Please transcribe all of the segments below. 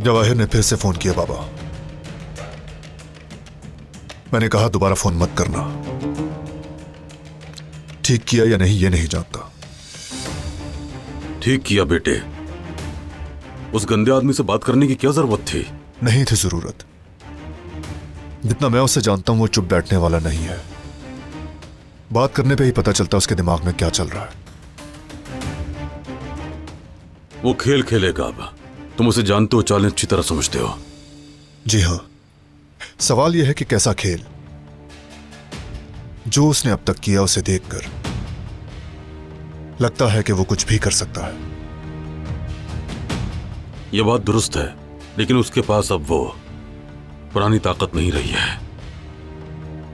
जवाहिर ने फिर से फोन किया बाबा। मैंने कहा दोबारा फोन मत करना। ठीक किया या नहीं ये नहीं जानता। ठीक किया बेटे। उस गंदे आदमी से बात करने की क्या जरूरत थी? नहीं थी जरूरत। जितना मैं उससे जानता हूं वो चुप बैठने वाला नहीं है। बात करने पे ही पता चलता उसके दिमाग में क्या चल रहा है। वो खेल खेलेगा अब। तुम उसे जानते हो, चालें अच्छी तरह समझते हो। जी हां, सवाल यह है कि कैसा खेल। जो उसने अब तक किया उसे देखकर लगता है कि वो कुछ भी कर सकता है। यह बात दुरुस्त है, लेकिन उसके पास अब वो पुरानी ताकत नहीं रही है।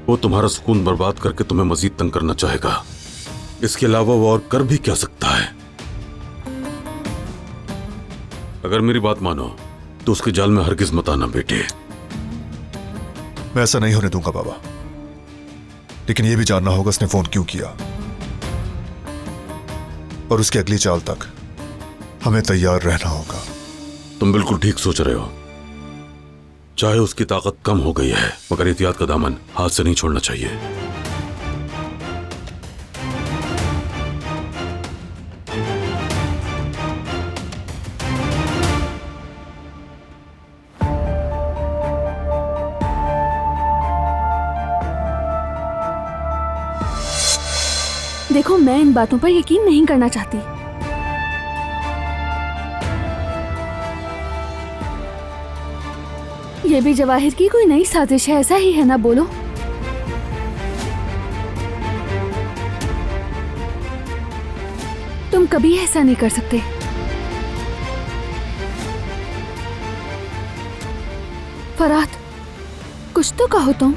वो तुम्हारा सुकून बर्बाद करके तुम्हें मजीद तंग करना चाहेगा। इसके अलावा वो और कर भी क्या सकता है? अगर मेरी बात मानो तो उसके जाल में हरगिज मत आना बेटे। मैं ऐसा नहीं होने दूंगा बाबा, लेकिन यह भी जानना होगा उसने फोन क्यों किया, और उसकी अगली चाल तक हमें तैयार रहना होगा। तुम बिल्कुल ठीक सोच रहे हो। चाहे उसकी ताकत कम हो गई है, मगर एहतियात का दामन हाथ से नहीं छोड़ना चाहिए। देखो, मैं इन बातों पर यकीन नहीं करना चाहती। ये भी जवाहिर की कोई नई साजिश है, ऐसा ही है ना? बोलो। तुम कभी ऐसा नहीं कर सकते। फरात, कुछ तो कहो तुम।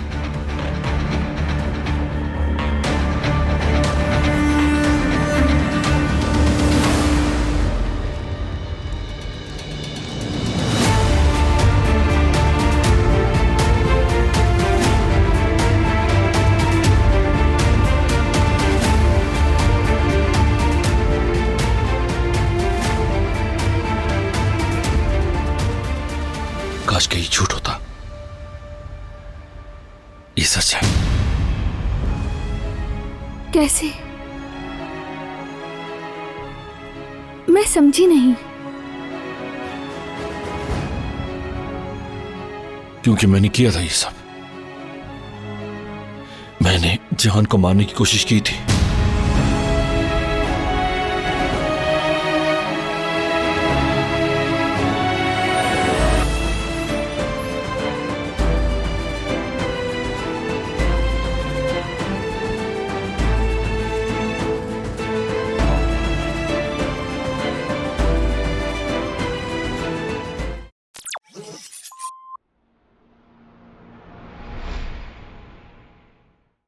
काश कहीं झूठ होता। ये सच है। कैसे? मैं समझी नहीं। क्योंकि मैंने किया था ये सब। मैंने जान को मारने की कोशिश की थी।